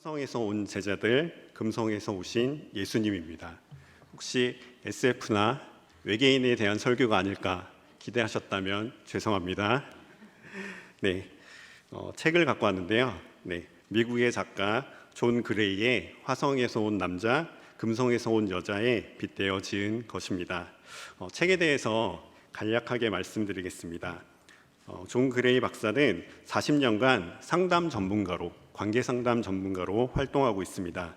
화성에서 온 제자들, 금성에서 오신 예수님입니다. 혹시 SF나 외계인에 대한 설교가 아닐까 기대하셨다면 죄송합니다. 책을 갖고 왔는데요. 미국의 작가 존 그레이의 화성에서 온 남자, 금성에서 온 여자에 빗대어 지은 것입니다. 책에 대해서 간략하게 말씀드리겠습니다. 존 그레이 박사는 40년간 상담 전문가로, 관계 상담 전문가로 활동하고 있습니다.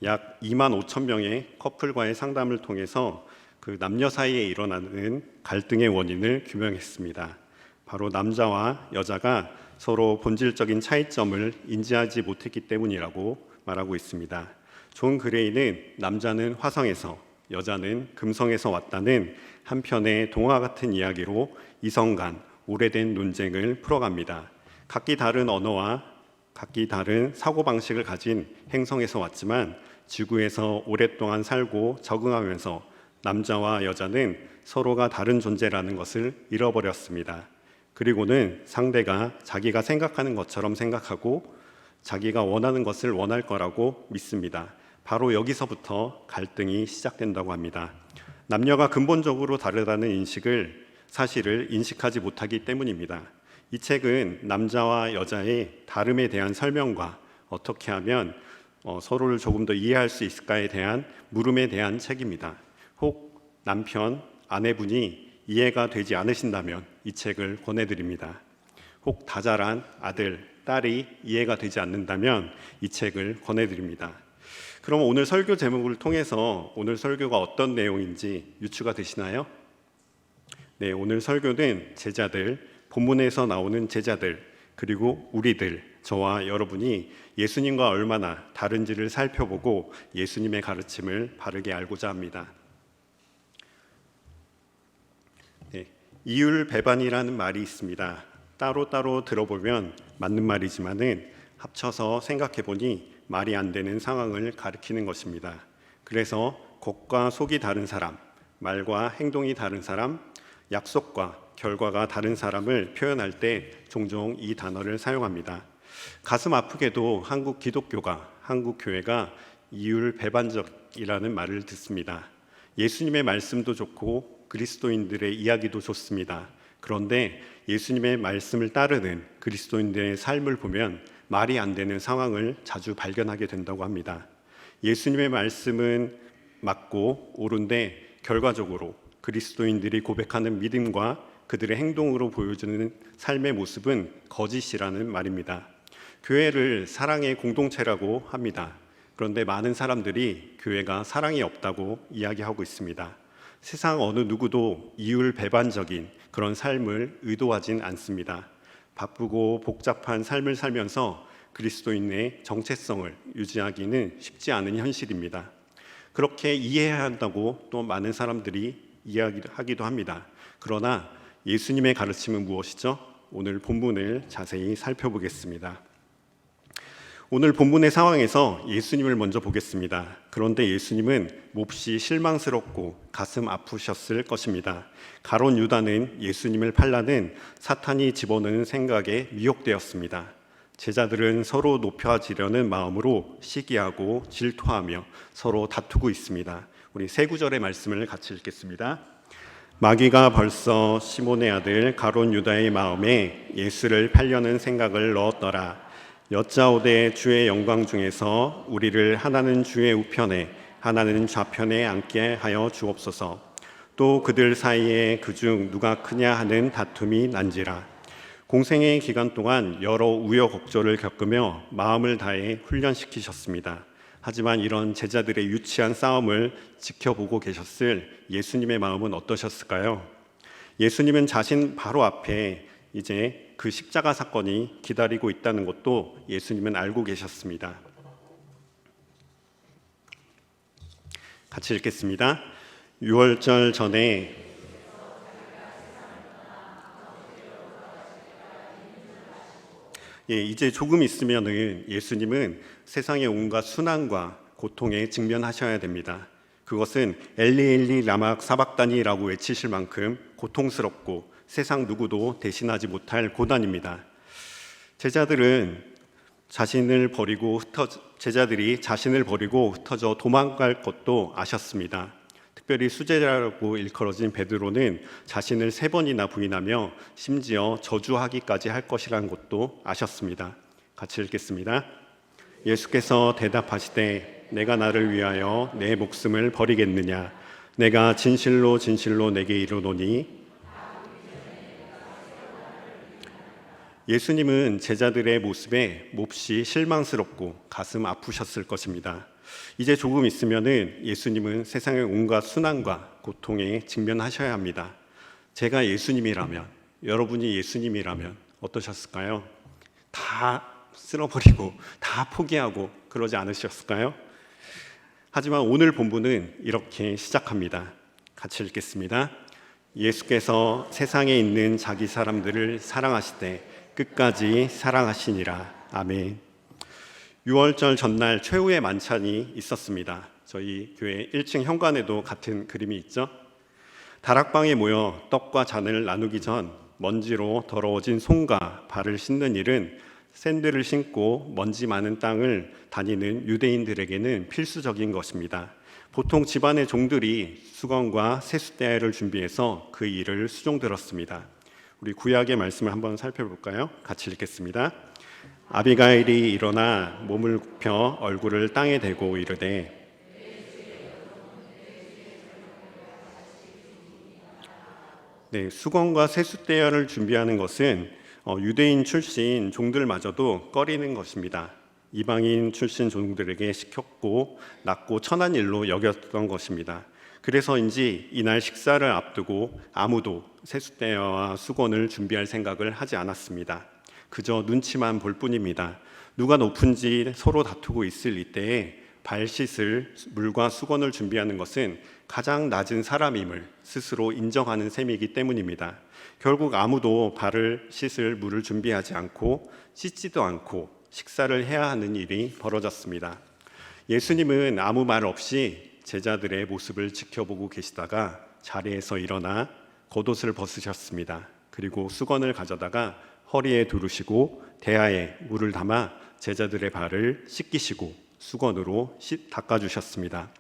약 2만 5천 명의 커플과의 상담을 통해서 그 남녀 사이에 일어나는 갈등의 원인을 규명했습니다. 바로 남자와 여자가 서로 본질적인 차이점을 인지하지 못했기 때문이라고 말하고 있습니다. 존 그레이는 남자는 화성에서, 여자는 금성에서 왔다는 한편의 동화 같은 이야기로 이성 간 오래된 논쟁을 풀어갑니다. 각기 다른 언어와 각기 다른 사고방식을 가진 행성에서 왔지만 지구에서 오랫동안 살고 적응하면서 남자와 여자는 서로가 다른 존재라는 것을 잃어버렸습니다. 그리고는 상대가 자기가 생각하는 것처럼 생각하고 자기가 원하는 것을 원할 거라고 믿습니다. 바로 여기서부터 갈등이 시작된다고 합니다. 남녀가 근본적으로 다르다는 사실을 인식하지 못하기 때문입니다. 이 책은 남자와 여자의 다름에 대한 설명과 어떻게 하면 서로를 조금 더 이해할 수 있을까에 대한 물음에 대한 책입니다. 혹 남편, 아내분이 이해가 되지 않으신다면 이 책을 권해드립니다. 혹 다 자란 아들, 딸이 이해가 되지 않는다면 이 책을 권해드립니다. 그럼 오늘 설교 제목을 통해서 오늘 설교가 어떤 내용인지 유추가 되시나요? 오늘 설교는 제자들, 본문에서 나오는 제자들, 그리고 우리들, 저와 여러분이 예수님과 얼마나 다른지를 살펴보고 예수님의 가르침을 바르게 알고자 합니다. 이율배반이라는 말이 있습니다. 따로따로 들어보면 맞는 말이지만은 합쳐서 생각해보니 말이 안 되는 상황을 가리키는 것입니다. 그래서 겉과 속이 다른 사람, 말과 행동이 다른 사람, 약속과 결과가 다른 사람을 표현할 때 종종 이 단어를 사용합니다. 가슴 아프게도 한국 기독교가, 한국 교회가 이율배반적이라는 말을 듣습니다. 예수님의 말씀도 좋고 그리스도인들의 이야기도 좋습니다. 그런데 예수님의 말씀을 따르는 그리스도인들의 삶을 보면 말이 안 되는 상황을 자주 발견하게 된다고 합니다. 예수님의 말씀은 맞고 옳은데 결과적으로 그리스도인들이 고백하는 믿음과 그들의 행동으로 보여주는 삶의 모습은 거짓이라는 말입니다. 교회를 사랑의 공동체라고 합니다. 그런데 많은 사람들이 교회가 사랑이 없다고 이야기하고 있습니다. 세상 어느 누구도 이율배반적인 그런 삶을 의도하진 않습니다. 바쁘고 복잡한 삶을 살면서 그리스도인의 정체성을 유지하기는 쉽지 않은 현실입니다. 그렇게 이해해야 한다고 또 많은 사람들이 이야기하기도 합니다. 그러나 예수님의 가르침은 무엇이죠? 오늘 본문을 자세히 살펴보겠습니다. 오늘 본문의 상황에서 예수님을 먼저 보겠습니다. 그런데 예수님은 몹시 실망스럽고 가슴 아프셨을 것입니다. 가룟 유다는 예수님을 팔라는 사탄이 집어넣은 생각에 미혹되었습니다. 제자들은 서로 높여지려는 마음으로 시기하고 질투하며 서로 다투고 있습니다. 우리 세 구절의 말씀을 같이 읽겠습니다. 마귀가 벌써 시몬의 아들 가룟 유다의 마음에 예수를 팔려는 생각을 넣었더라. 여짜오되 주의 영광 중에서 우리를 하나는 주의 우편에 하나는 좌편에 앉게 하여 주옵소서. 또 그들 사이에 그중 누가 크냐 하는 다툼이 난지라. 공생의 기간 동안 여러 우여곡절을 겪으며 마음을 다해 훈련시키셨습니다. 하지만 이런 제자들의 유치한 싸움을 지켜보고 계셨을 예수님의 마음은 어떠셨을까요? 예수님은 자신 바로 앞에 이제 그 십자가 사건이 기다리고 있다는 것도 예수님은 알고 계셨습니다. 같이 읽겠습니다. 유월절 전에 이제 조금 있으면은 예수님은 세상의 온갖 순환과 고통에 직면하셔야 됩니다. 그것은 엘리 엘리 라마 사박다니라고 외치실 만큼 고통스럽고 세상 누구도 대신하지 못할 고난입니다. 제자들은 제자들이 자신을 버리고 흩어져 도망갈 것도 아셨습니다. 특별히 수제자라고 일컬어진 베드로는 자신을 3번이나 부인하며 심지어 저주하기까지 할 것이라는 것도 아셨습니다. 같이 읽겠습니다. 예수께서 대답하시되 내가 나를 위하여 내 목숨을 버리겠느냐? 내가 진실로 진실로 내게 이르노니. 예수님은 제자들의 모습에 몹시 실망스럽고 가슴 아프셨을 것입니다. 이제 조금 있으면은 예수님은 세상의 온갖 순환과 고통에 직면하셔야 합니다. 제가 예수님이라면, 여러분이 예수님이라면 어떠셨을까요? 다 쓸어버리고 다 포기하고 그러지 않으셨을까요? 하지만 오늘 본문은 이렇게 시작합니다. 같이 읽겠습니다. 예수께서 세상에 있는 자기 사람들을 사랑하시되 끝까지 사랑하시니라. 아멘. 6월절 전날 최후의 만찬이 있었습니다. 저희 교회 1층 현관에도 같은 그림이 있죠. 다락방에 모여 떡과 잔을 나누기 전 먼지로 더러워진 손과 발을 씻는 일은 샌들을 신고 먼지 많은 땅을 다니는 유대인들에게는 필수적인 것입니다. 보통 집안의 종들이 수건과 세숫대야를 준비해서 그 일을 수종들었습니다. 우리 구약의 말씀을 한번 살펴볼까요? 같이 읽겠습니다. 아비가일이 일어나 몸을 굽혀 얼굴을 땅에 대고 이르되. 네, 수건과 세숫대야를 준비하는 것은 유대인 출신 종들마저도 꺼리는 것입니다. 이방인 출신 종들에게 시켰고 낮고 천한 일로 여겼던 것입니다. 그래서인지 이날 식사를 앞두고 아무도 세숫대야와 수건을 준비할 생각을 하지 않았습니다. 그저 눈치만 볼 뿐입니다. 누가 높은지 서로 다투고 있을 이때에 발 씻을 물과 수건을 준비하는 것은 가장 낮은 사람임을 스스로 인정하는 셈이기 때문입니다. 결국 아무도 발을 씻을 물을 준비하지 않고 씻지도 않고 식사를 해야 하는 일이 벌어졌습니다. 예수님은 아무 말 없이 제자들의 모습을 지켜보고 계시다가 자리에서 일어나 겉옷을 벗으셨습니다. 그리고 수건을 가져다가 허리에 두르시고 대야에 물을 담아 제자들의 발을 씻기시고 수건으로 닦아주셨습니다.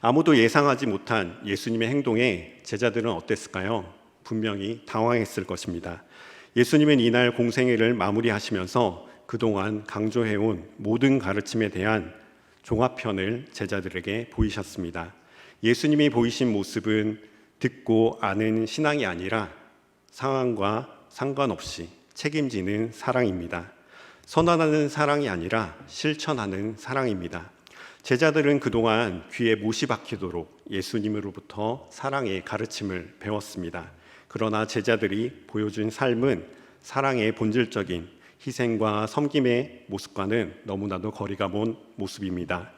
아무도 예상하지 못한 예수님의 행동에 제자들은 어땠을까요? 분명히 당황했을 것입니다. 예수님은 이날 공생애를 마무리하시면서 그동안 강조해온 모든 가르침에 대한 종합편을 제자들에게 보이셨습니다. 예수님이 보이신 모습은 듣고 아는 신앙이 아니라 상황과 상관없이 책임지는 사랑입니다. 선언하는 사랑이 아니라 실천하는 사랑입니다. 제자들은 그동안 귀에 못이 박히도록 예수님으로부터 사랑의 가르침을 배웠습니다. 그러나 제자들이 보여준 삶은 사랑의 본질적인 희생과 섬김의 모습과는 너무나도 거리가 먼 모습입니다.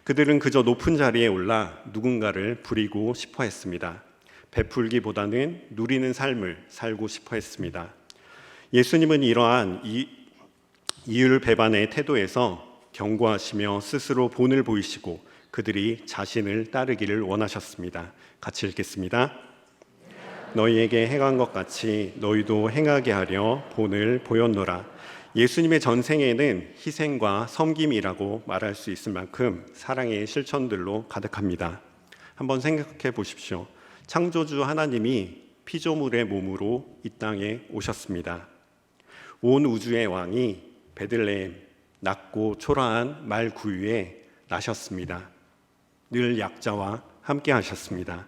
그들은 그저 높은 자리에 올라 누군가를 부리고 싶어 했습니다. 베풀기보다는 누리는 삶을 살고 싶어 했습니다. 예수님은 이러한 이율 배반의 태도에서 경고하시며 스스로 본을 보이시고 그들이 자신을 따르기를 원하셨습니다. 같이 읽겠습니다. 너희에게 행한 것 같이 너희도 행하게 하려 본을 보였노라. 예수님의 전생에는 희생과 섬김이라고 말할 수 있을 만큼 사랑의 실천들로 가득합니다. 한번 생각해 보십시오. 창조주 하나님이 피조물의 몸으로 이 땅에 오셨습니다. 온 우주의 왕이 베들레헴 낮고 초라한 말 구유에 나셨습니다. 늘 약자와 함께 하셨습니다.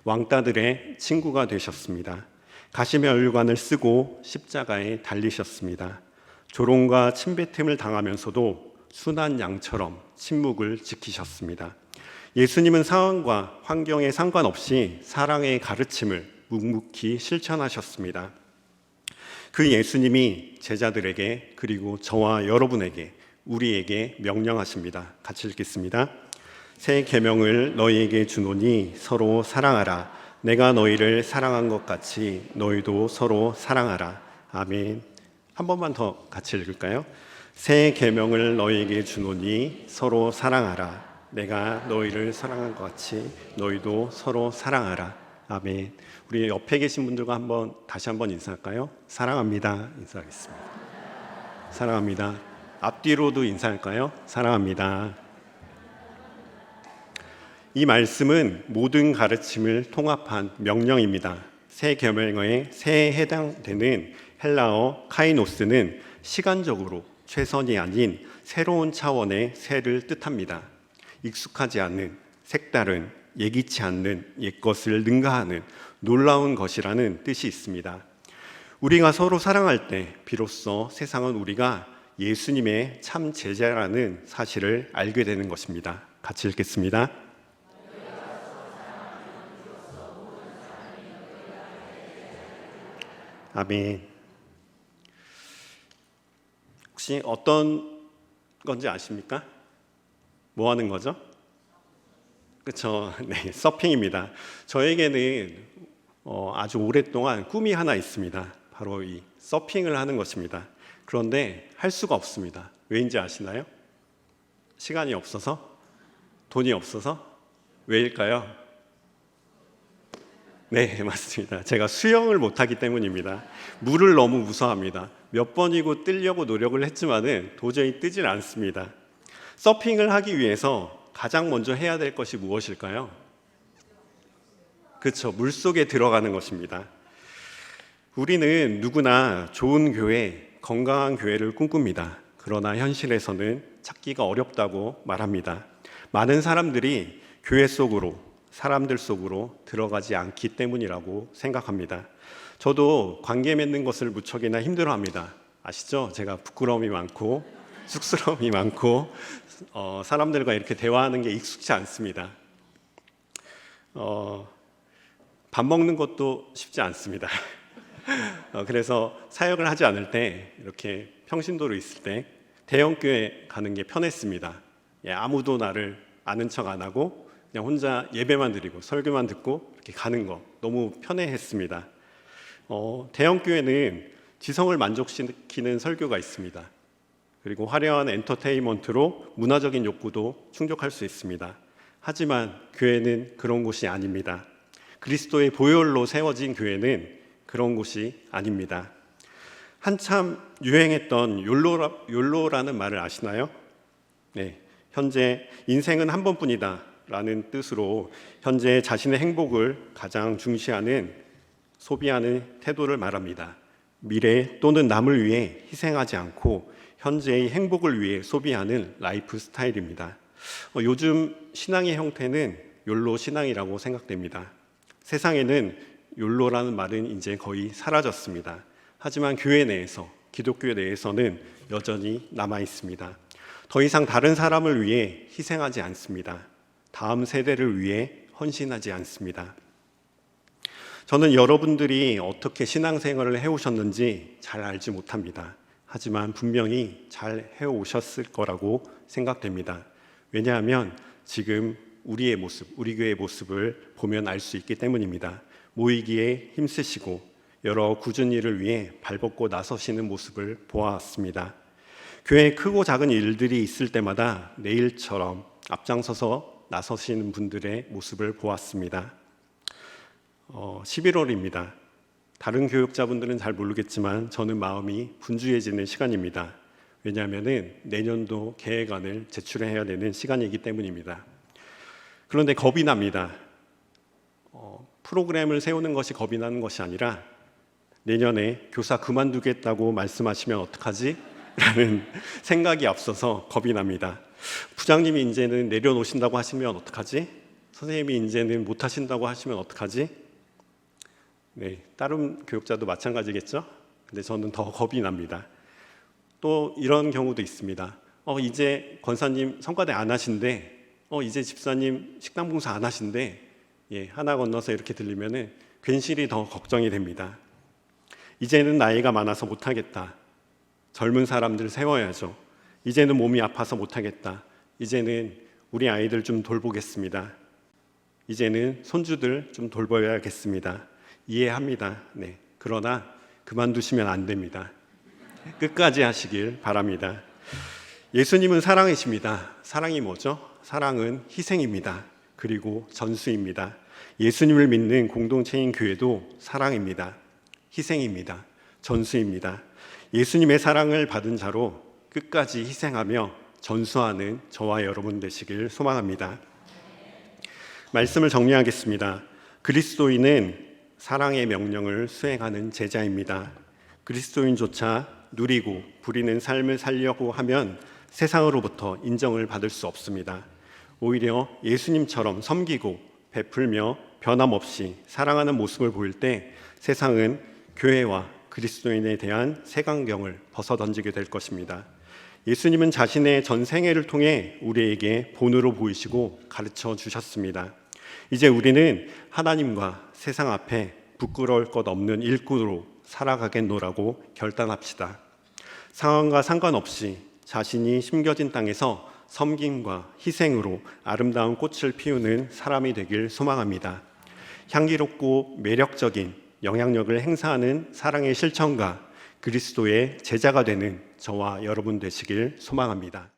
왕따들의 친구가 되셨습니다. 가시의 얼관을 쓰고 십자가에 달리셨습니다. 조롱과 침뱉음을 당하면서도 순한 양처럼 침묵을 지키셨습니다. 예수님은 상황과 환경에 상관없이 사랑의 가르침을 묵묵히 실천하셨습니다. 그 예수님이 제자들에게 그리고 저와 여러분에게 우리에게 명령하십니다. 같이 읽겠습니다. 새 계명을 너희에게 주노니 서로 사랑하라. 내가 너희를 사랑한 것 같이 너희도 서로 사랑하라. 아멘. 한 번만 더 같이 읽을까요? 새 계명을 너희에게 주노니 서로 사랑하라. 내가 너희를 사랑한 것 같이 너희도 서로 사랑하라. 아멘. 우리 옆에 계신 분들과 다시 한번 인사할까요? 사랑합니다. 인사하겠습니다. 사랑합니다. 앞뒤로도 인사할까요? 사랑합니다. 이 말씀은 모든 가르침을 통합한 명령입니다. 새 계명의 새에 해당되는 헬라어 카이노스는 시간적으로 최선이 아닌 새로운 차원의 새를 뜻합니다. 익숙하지 않은, 색다른, 예기치 않는 옛것을 능가하는 놀라운 것이라는 뜻이 있습니다. 우리가 서로 사랑할 때 비로소 세상은 우리가 예수님의 참 제자라는 사실을 알게 되는 것입니다. 같이 읽겠습니다. 아멘. 혹시 어떤 건지 아십니까? 뭐 하는 거죠? 그렇죠. 네, 서핑입니다. 저에게는 아주 오랫동안 꿈이 하나 있습니다. 바로 이 서핑을 하는 것입니다. 그런데 할 수가 없습니다. 왜인지 아시나요? 시간이 없어서? 돈이 없어서? 왜일까요? 네, 맞습니다. 제가 수영을 못하기 때문입니다. 물을 너무 무서워합니다. 몇 번이고 뜨려고 노력을 했지만은 도저히 뜨질 않습니다. 서핑을 하기 위해서 가장 먼저 해야 될 것이 무엇일까요? 그렇죠. 물속에 들어가는 것입니다. 우리는 누구나 좋은 교회, 건강한 교회를 꿈꿉니다. 그러나 현실에서는 찾기가 어렵다고 말합니다. 많은 사람들이 교회 속으로, 사람들 속으로 들어가지 않기 때문이라고 생각합니다. 저도 관계 맺는 것을 무척이나 힘들어합니다. 아시죠? 제가 부끄러움이 많고 쑥스러움이 많고 사람들과 이렇게 대화하는 게 익숙치 않습니다. 밥 먹는 것도 쉽지 않습니다. 그래서 사역을 하지 않을 때 이렇게 평신도로 있을 때 대형교회 가는 게 편했습니다. 아무도 나를 아는 척 안 하고 그냥 혼자 예배만 드리고 설교만 듣고 이렇게 가는 거 너무 편해했습니다. 대형교회는 지성을 만족시키는 설교가 있습니다. 그리고 화려한 엔터테인먼트로 문화적인 욕구도 충족할 수 있습니다. 하지만 교회는 그런 곳이 아닙니다. 그리스도의 보혈로 세워진 교회는 그런 곳이 아닙니다. 한참 유행했던 욜로라는 말을 아시나요? 네, 현재 인생은 한 번뿐이다 라는 뜻으로 현재 자신의 행복을 가장 중시하는 소비하는 태도를 말합니다. 미래 또는 남을 위해 희생하지 않고 현재의 행복을 위해 소비하는 라이프 스타일입니다. 요즘 신앙의 형태는 욜로 신앙이라고 생각됩니다. 세상에는 욜로라는 말은 이제 거의 사라졌습니다. 하지만 교회 내에서, 기독교 내에서는 여전히 남아 있습니다. 더 이상 다른 사람을 위해 희생하지 않습니다. 다음 세대를 위해 헌신하지 않습니다. 저는 여러분들이 어떻게 신앙생활을 해오셨는지 잘 알지 못합니다. 하지만 분명히 잘 해오셨을 거라고 생각됩니다. 왜냐하면 지금 우리의 모습, 우리 교회의 모습을 보면 알 수 있기 때문입니다. 모이기에 힘쓰시고 여러 굳은 일을 위해 발벗고 나서시는 모습을 보았습니다. 교회에 크고 작은 일들이 있을 때마다 내일처럼 앞장서서 나서시는 분들의 모습을 보았습니다. 11월입니다. 다른 교육자분들은 잘 모르겠지만 저는 마음이 분주해지는 시간입니다. 왜냐하면 내년도 계획안을 제출해야 되는 시간이기 때문입니다. 그런데 겁이 납니다. 프로그램을 세우는 것이 겁이 나는 것이 아니라 내년에 교사 그만두겠다고 말씀하시면 어떡하지? 라는 생각이 앞서서 겁이 납니다. 부장님이 이제는 내려놓으신다고 하시면 어떡하지? 선생님이 이제는 못하신다고 하시면 어떡하지? 네, 다른 교육자도 마찬가지겠죠? 근데 저는 더 겁이 납니다. 또 이런 경우도 있습니다. 이제 권사님 성과대 안 하신대. 이제 집사님 식당 봉사 안 하신대. 하나 건너서 이렇게 들리면은 괜시리 더 걱정이 됩니다. 이제는 나이가 많아서 못하겠다. 젊은 사람들 세워야죠. 이제는 몸이 아파서 못하겠다. 이제는 우리 아이들 좀 돌보겠습니다. 이제는 손주들 좀 돌봐야겠습니다. 이해합니다. 네. 그러나 그만두시면 안 됩니다. 끝까지 하시길 바랍니다. 예수님은 사랑이십니다. 사랑이 뭐죠? 사랑은 희생입니다. 그리고 전수입니다. 예수님을 믿는 공동체인 교회도 사랑입니다. 희생입니다. 전수입니다. 예수님의 사랑을 받은 자로 끝까지 희생하며 전수하는 저와 여러분 되시길 소망합니다. 말씀을 정리하겠습니다. 그리스도인은 사랑의 명령을 수행하는 제자입니다. 그리스도인조차 누리고 부리는 삶을 살려고 하면 세상으로부터 인정을 받을 수 없습니다. 오히려 예수님처럼 섬기고 베풀며 변함없이 사랑하는 모습을 보일 때 세상은 교회와 그리스도인에 대한 색안경을 벗어던지게 될 것입니다. 예수님은 자신의 전 생애를 통해 우리에게 본으로 보이시고 가르쳐 주셨습니다. 이제 우리는 하나님과 세상 앞에 부끄러울 것 없는 일꾼으로 살아가겠노라고 결단합시다. 상황과 상관없이 자신이 심겨진 땅에서 섬김과 희생으로 아름다운 꽃을 피우는 사람이 되길 소망합니다. 향기롭고 매력적인 영향력을 행사하는 사랑의 실천가 그리스도의 제자가 되는 저와 여러분 되시길 소망합니다.